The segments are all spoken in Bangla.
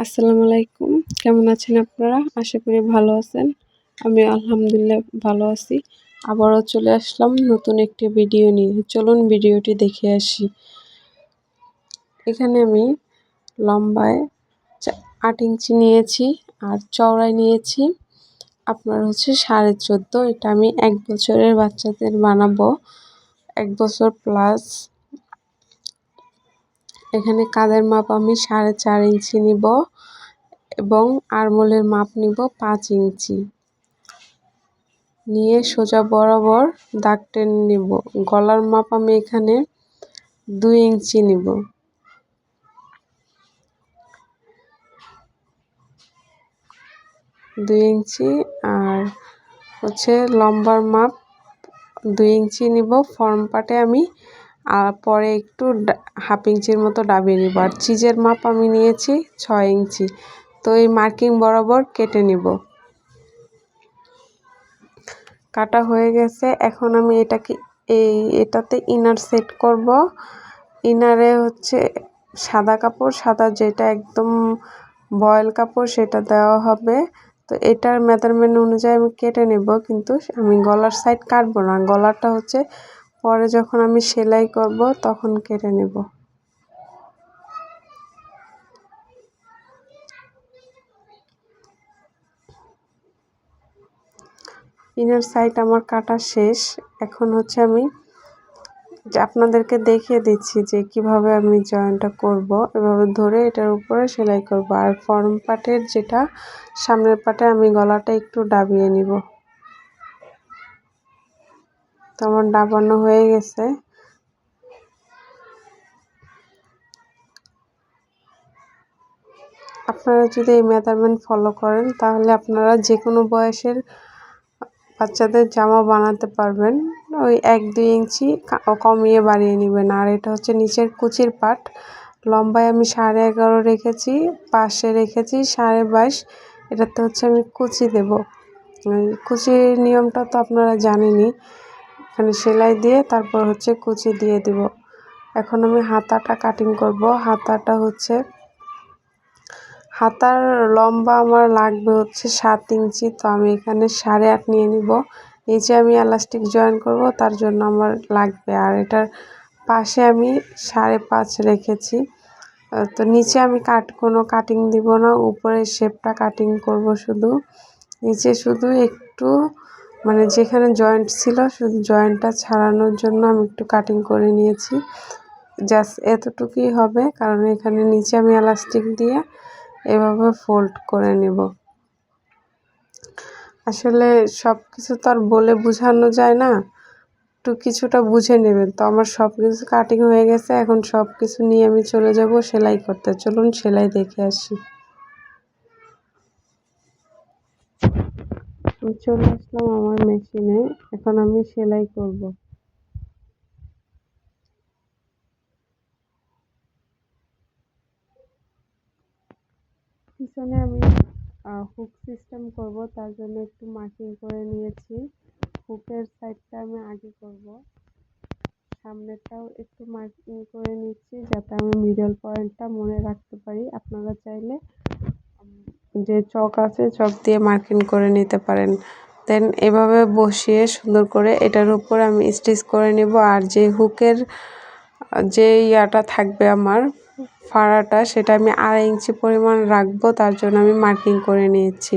আসসালামু আলাইকুম। কেমন আছেন আপনারা? আশা করি ভালো আছেন। আমি আলহামদুলিল্লাহ ভালো আছি। আবারও চলে আসলাম নতুন একটি ভিডিও নিয়ে। চলুন ভিডিওটি দেখে আসি। এখানে আমি লম্বায় 8 ইঞ্চি নিয়েছি আর চওড়ায় নিয়েছি আপনার 14.5। এটা আমি 1 বছরের বাচ্চাদের বানাবো, 1 বছর প্লাস। এখানে কাঁধের মাপ আমি 4.5 ইঞ্চি নিব এবং আরমোলের মাপ নিব 5 ইঞ্চি নিয়ে সোজা বরাবর দাগ টেনে নিব। গলার মাপ আমি এখানে 2 ইঞ্চি নিব। 2 ইঞ্চি আর লম্বার মাপ 2 ইঞ্চি নিব। ফর্ম পার্টে আমি পরে একটু হাফ ইঞ্চির মতো ডাবিয়ে নিব। আর চিজের মাপ আমি নিয়েছি 6 ইঞ্চি। তো এই মার্কিং বরাবর কেটে নিব। কাটা হয়ে গেছে। এখন আমি এটাতে ইনার সেট করব। ইনারে সাদা কাপড়, সাদা যেটা একদম বয়েল কাপড় সেটা দেওয়া হবে। তো এটার মেজারমেন্ট অনুযায়ী আমি কেটে নেব, কিন্তু আমি গলার সাইড কাটবো না। গলাটা পরে যখন আমি সেলাই করব তখন কেটে নেব। ইনার সাইড আমার কাটা শেষ। এখন আমি আপনাদেরকে দেখিয়ে দিচ্ছি যে কিভাবে আমি জয়েনটা করব। এভাবে ধরে এটার উপরে সেলাই করব। আর ফর্ম পার্টের যেটা সামনের পাটে আমি গলাটা একটু ডাবিয়ে নিব। তো আমার ডাবানো হয়ে গেছে। আপনারা যদি এই মেজারমেন্ট ফলো করেন তাহলে আপনারা যে কোনো বয়সের বাচ্চাদের জামা বানাতে পারবেন। ওই 1-2 ইঞ্চি কমিয়ে বাড়িয়ে নেবেন। আর এটা নিচের কুচির পাট। লম্বায় আমি 11.5 রেখেছি, পাশে রেখেছি 22.5। এটাতে আমি কুচি দেব। কুচির নিয়মটা তো আপনারা জানেনই। এখানে সেলাই দিয়ে তারপর কুচি দিয়ে দিব। এখন আমি হাতাটা কাটিং করব। হাতার লম্বা আমার লাগবে 7 ইঞ্চি। তো আমি এখানে 8.5 নিয়ে নিব। নিচে আমি এলাস্টিক জয়েন করব, তার জন্য আমার লাগবে। আর এটার পাশে আমি 5.5 রেখেছি। তো নিচে আমি কোনো কাটিং দিব না, উপরে শেপটা কাটিং করব শুধু। নিচে শুধু একটু যেখানে জয়েন্ট ছিল শুধু জয়েন্টটা ছাড়ানোর জন্য আমি একটু কাটিং করে নিয়েছি। জাস্ট এতটুকুই হবে, কারণ এখানে নিচে আমি এলাস্টিক দিয়ে এভাবে ফোল্ড করে নেব। আসলে সব কিছু তো আর বলে বোঝানো যায় না, একটু কিছুটা বুঝে নেবেন। তো আমার সব কিছু কাটিং হয়ে গেছে। এখন সব কিছু নিয়ে আমি চলে যাব সেলাই করতে। চলুন সেলাই দেখে আসি। আমি চলে আসলাম আমার মেশিনে। এখন আমি সেলাই করব। পিছনে আমি হুক সিস্টেম করব, তার জন্য একটু মার্কিং করে নিয়েছি। হুকের সাইডটা আমি আগে করব, সামনেরটাও একটু মার্কিং করে নিচ্ছি যাতে আমি মিডল পয়েন্টটা মনে রাখতে পারি। আপনারা চাইলে যে চক আছে চক দিয়ে মার্কিং করে নিতে পারেন। দেন এভাবে বসিয়ে সুন্দর করে এটার উপর আমি স্টিচ করে নেব। আর যে হুকের যে থাকবে আমার ফাড়াটা, সেটা আমি 2.5 ইঞ্চি পরিমাণ রাখবো, তার জন্য আমি মার্কিং করে নিয়েছি।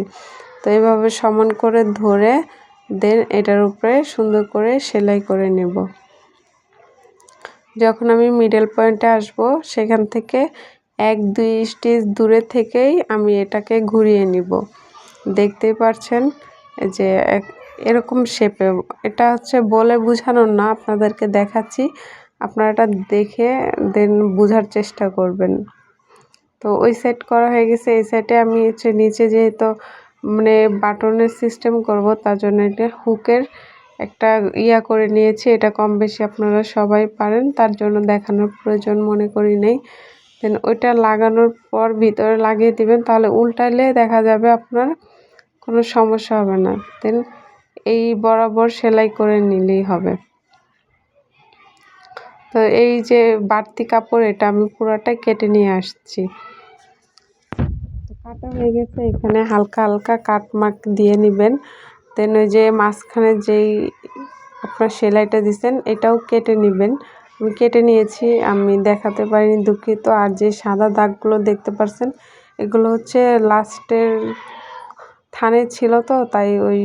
তো এইভাবে সমান করে ধরে দেন এটার উপরে সুন্দর করে সেলাই করে নেব। যখন আমি মিডল পয়েন্টে আসব সেখান থেকে 1-2 স্টিচ দূরে থেকেই আমি এটাকে ঘুরিয়ে নিব। দেখতেই পাচ্ছেন যে এরকম শেপে। এটা বলে বোঝানোর না, আপনাদেরকে দেখাচ্ছি। আপনারা এটা দেখে দেন বোঝার চেষ্টা করবেন। তো ওই সাইড করা হয়ে গেছে। এই সাইডে আমি নিচে যেহেতু বাটনের সিস্টেম করব, তার জন্য এটা হুকের একটা করে নিয়েছি। এটা কম বেশি আপনারা সবাই পারেন, তার জন্য দেখানোর প্রয়োজন মনে করি নেই। দেন ওইটা লাগানোর পর ভিতরে লাগিয়ে দিবেন, তাহলে উল্টাইলে দেখা যাবে আপনার কোনো সমস্যা হবে না। দেন এই বরাবর সেলাই করে নিলেই হবে। তো এই যে বাড়তি কাপড়, এটা আমি পুরোটাই কেটে নিয়ে আসছি। কাটা হয়ে গেছে, এখানে হালকা হালকা কাটমার্ক দিয়ে নেবেন। দেন ওই যে মাঝখানে যেই আপনার সেলাইটা দিছেন এটাও কেটে নেবেন। আমি কেটে নিয়েছি, আমি দেখাতে পারিনি, দুঃখিত। আর যে সাদা দাগগুলো দেখতে পাচ্ছেন এগুলো হচ্ছে লাস্টের থানে ছিল, তো তাই ওই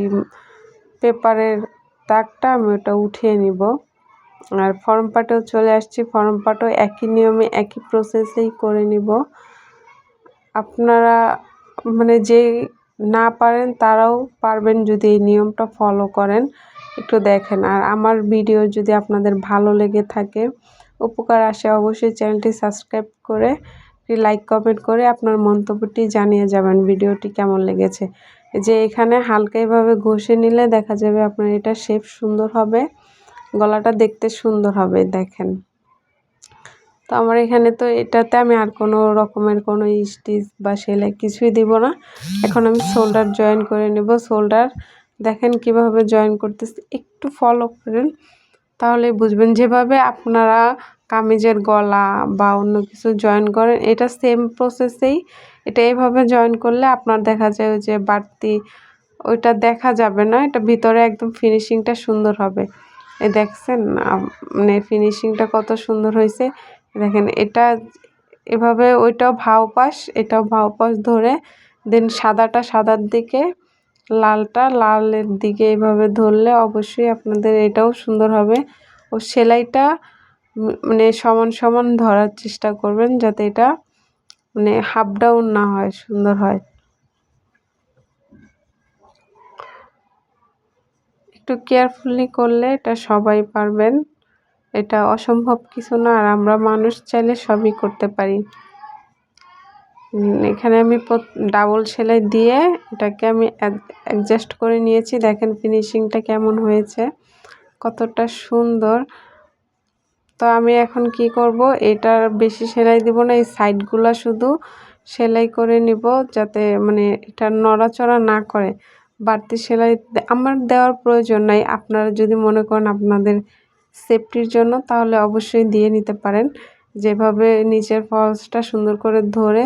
পেপারের দাগটা আমি ওটা উঠিয়ে নিব। আর ফর্ম পার্টেও চলে আসছি, ফর্ম পার্টও একই নিয়মে একই প্রসেসেই করে নিব। আপনারা মানে যে না পারেন তারাও পারবেন যদি এই নিয়মটা ফলো করেন, একটু দেখেন। আর আমার ভিডিও যদি আপনাদের ভালো লেগে থাকে, উপকার আসে, অবশ্যই চ্যানেলটি সাবস্ক্রাইব করে লাইক কমেন্ট করে আপনার মন্তব্যটি জানিয়ে যাবেন ভিডিওটি কেমন লেগেছে। যে এখানে হালকা এভাবে ঘষে নিলে দেখা যাবে আপনার এটা শেপ সুন্দর হবে, গলাটা দেখতে সুন্দর হবে। দেখেন, তো আমার এখানে তো এটাতে আমি আর কোনো রকমের কোনো স্টিচ বা সেলাই কিছুই দিব না। এখন আমি শোল্ডার জয়েন করে নেব। শোল্ডার দেখেন কিভাবে জয়েন করতেছি, একটু ফলো করেন তাহলে বুঝবেন। যেভাবে আপনারা কামিজের গলা বা অন্য কিছু জয়েন করেন এটা সেম প্রসেসেই এটা এভাবে জয়েন করলে আপনার দেখা যায় যে বাড়তি ওইটা দেখা যাবে না, এটা ভিতরে একদম ফিনিশিংটা সুন্দর হবে। এই দেখছেন মানে ফিনিশিংটা কত সুন্দর হয়েছে। দেখেন এটা এভাবে, ওইটাও ভাও পাশ এটাও ভাও পাশ ধরে, দেন সাদাটা সাদার দিকে, লালটা লালের দিকে এইভাবে ধরলে অবশ্যই আপনাদের এটাও সুন্দর হবে। ও সেলাইটা মানে সমান সমান ধরার চেষ্টা করবেন যাতে এটা মানে হাফ ডাউন না হয়, সুন্দর হয়। একটু কেয়ারফুলি করলে এটা সবাই পারবেন, এটা অসম্ভব কিছু না। আর আমরা মানুষ চাইলে সবই করতে পারি। এখানে আমি ডাবল সেলাই দিয়ে এটাকে আমি অ্যাডজাস্ট করে নিয়েছি। দেখেন ফিনিশিংটা কেমন হয়েছে, কতটা সুন্দর। তো আমি এখন কি করব, এটার বেশি সেলাই দিব না, এই সাইডগুলো শুধু সেলাই করে নিব যাতে মানে এটা নড়াচড়া না করে। বাড়তি সেলাই আমার দেওয়ার প্রয়োজন নাই। আপনারা যদি মনে করেন আপনাদের সেফটির জন্য তাহলে অবশ্যই দিয়ে নিতে পারেন। যেভাবে নিচের ফলসটা সুন্দর করে ধরে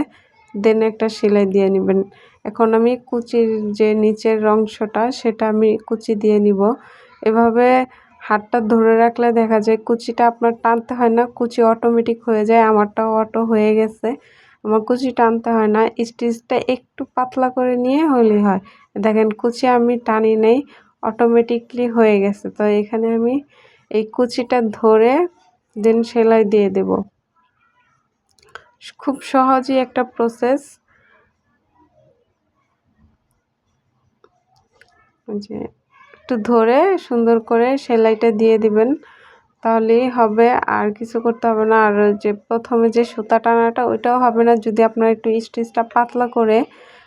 দেন একটা সেলাই দিয়ে নেবেন। এখন আমি কুচির যে নিচের অংশটা সেটা আমি কুচি দিয়ে নিব। এভাবে হাতটা ধরে রাখলে দেখা যায় কুচিটা আপনার টানতে হয় না, কুচি অটোমেটিক হয়ে যায়। আমারটাও অটো হয়ে গেছে, আমার কুচি টানতে হয় না, স্টিচটা একটু পাতলা করে নিয়ে হলেই হয়। দেখেন কুচি আমি টানি নেই, অটোমেটিকলি হয়ে গেছে। তো এখানে আমি এই কুচিটা ধরে দেন সেলাই দিয়ে দেব। খুব সহজই একটা প্রসেস, যে একটু ধরে সুন্দর করে সেলাইটা দিয়ে দিবেন তাহলেই হবে, আর কিছু করতে হবে না। আর যে প্রথমে যে সুতা টানাটা ওইটাও হবে না যদি আপনার একটু স্টিচটা পাতলা করে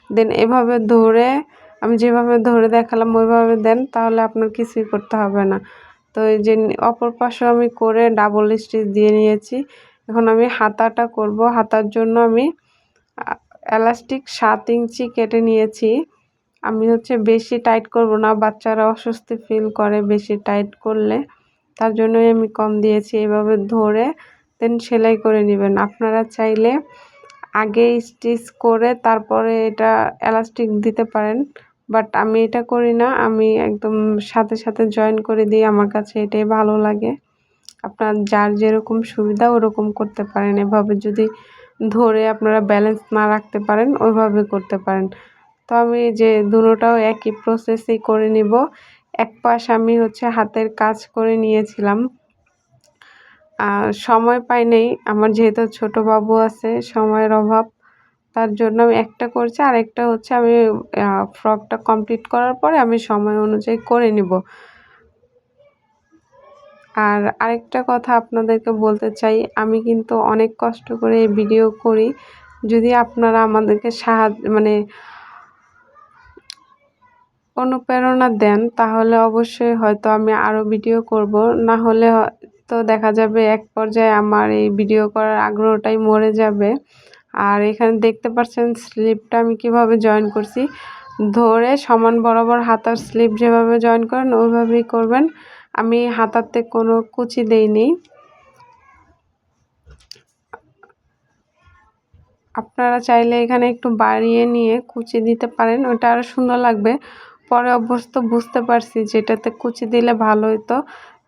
দেন এভাবে ধরে, আমি যেভাবে ধরে দেখালাম ওইভাবে দেন, তাহলে আপনার কিছুই করতে হবে না। তো এই যে অপর পাশে আমি করে ডাবল স্টিচ দিয়ে নিয়েছি। এখন আমি হাতাটা করব। হাতার জন্য আমি এলাস্টিক 7 ইঞ্চি কেটে নিয়েছি। আমি হচ্ছে বেশি টাইট করব না, বাচ্চারা অস্বস্তি ফিল করে বেশি টাইট করলে, তার জন্যই আমি কম দিয়েছি। এভাবে ধরে দেন সেলাই করে নেবেন। আপনারা চাইলে আগে স্টিচ করে তারপরে এটা এলাস্টিক দিতে পারেন, বাট আমি এটা করি না, আমি একদম সাথে সাথে জয়েন করে দিই, আমার কাছে এটাই ভালো লাগে। আপনার যার যেরকম সুবিধা ওরকম করতে পারেন। এভাবে যদি ধরে আপনারা ব্যালেন্স না রাখতে পারেন ওইভাবে করতে পারেন। তো আমি যে দুটোটাও একই প্রসেসেই করে নিব। এক পাশ আমি হচ্ছে হাতের কাজ করে নিয়েছিলাম, সময় পাই নাই আমার, যেহেতু ছোট বাবু আছে সময়ের অভাব, তার জন্য আমি একটা করছি। আরেকটা হচ্ছে আমি ফ্রকটা কমপ্লিট করার পরে আমি সময় অনুযায়ী করে নিব। আর আরেকটা কথা আপনাদেরকে বলতে চাই, আমি কিন্তু অনেক কষ্ট করে এই ভিডিও করি। যদি আপনারা আমাদেরকে সাহায্য মানে অনুপ্রেরণা দেন তাহলে অবশ্যই হয়তো আমি আরও ভিডিও করব, না হলে তো দেখা যাবে এক পর্যায়ে আমার এই ভিডিও করার আগ্রহটাই মরে যাবে। আর এখানে দেখতে পাচ্ছেন স্লিপটা আমি কিভাবে জয়েন করছি, ধরে সমান বরাবর হাতার স্লিপ যেভাবে জয়েন করেন ওইভাবেই করবেন। আমি হাতাতে কোনো কুচি দেইনি। আপনারা চাইলে এখানে একটু বাড়িয়ে নিয়ে কুচি দিতে পারেন, ওটা আরও সুন্দর লাগবে। পরে অভ্যস্ত বুঝতে পারছি যেটাতে কুচি দিলে ভালো হতো।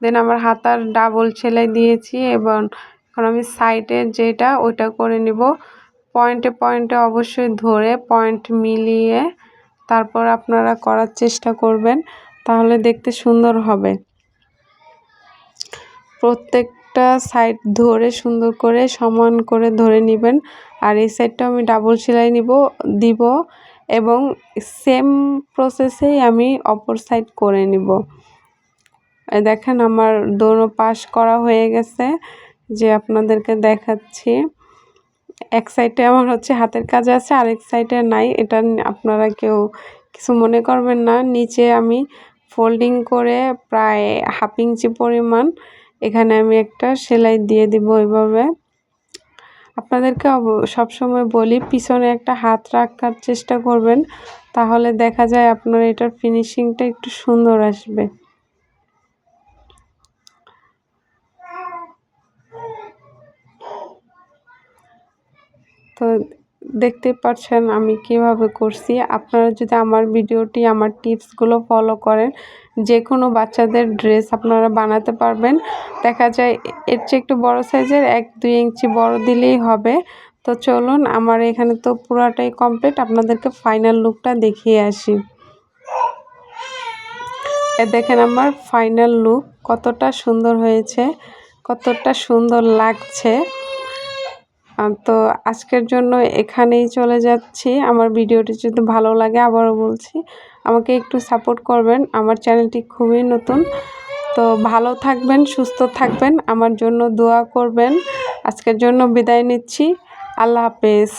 দেন আমার হাতার ডাবল সেলাই দিয়েছি এবং এখন আমি সাইডে যেটা ওইটা করে নিব। পয়েন্টে পয়েন্টে অবশ্যই ধরে পয়েন্ট মিলিয়ে তারপর আপনারা করার চেষ্টা করবেন, তাহলে দেখতে সুন্দর হবে। প্রত্যেকটা সাইড ধরে সুন্দর করে সমান করে ধরে নেবেন। আর এই সাইডটা আমি ডাবল সেলাই দিব এবং সেম প্রসেসেই আমি অপর সাইড করে নিব। দেখেন আমার দোনো পাশ করা হয়ে গেছে, যে আপনাদেরকে দেখাচ্ছি। এক সাইডে আমার হচ্ছে হাতের কাজ আছে, আরেক সাইডে নাই। এটা আপনারা কেউ কিছু মনে করবেন না। নিচে আমি ফোল্ডিং করে প্রায় 1/2 ইঞ্চি পরিমাণ এখানে আমি একটা সেলাই দিয়ে দিব এইভাবে। আপনাদেরকে সবসময় বলি পিছনে একটা হাত রাখার চেষ্টা করবেন, তাহলে দেখা যায় আপনার এটার ফিনিশিংটা একটু সুন্দর আসবে। তো দেখতে পাচ্ছেন আমি কিভাবে করছি। আপনারা যদি আমার ভিডিওটি, আমার টিপসগুলো ফলো করেন, যে কোনো বাচ্চাদের ড্রেস আপনারা বানাতে পারবেন। দেখা যায় এর চেয়ে একটু বড় সাইজের 1-2 ইঞ্চি বড় দিলেই হবে। তো চলুন, আমার এখানে তো পুরাটাই কমপ্লিট, আপনাদেরকে ফাইনাল লুকটা দেখিয়ে আসি। দেখেন আমার ফাইনাল লুক কতটা সুন্দর হয়েছে, কতটা সুন্দর লাগছে। তো আজকের জন্য এখানেই চলে যাচ্ছি। আমার ভিডিওটি যদি ভালো লাগে, আবারও বলছি, আমাকে একটু সাপোর্ট করবেন। আমার চ্যানেলটি খুবই নতুন। তো ভালো থাকবেন, সুস্থ থাকবেন, আমার জন্য দোয়া করবেন। আজকের জন্য বিদায় নিচ্ছি। আল্লাহ হাফেজ।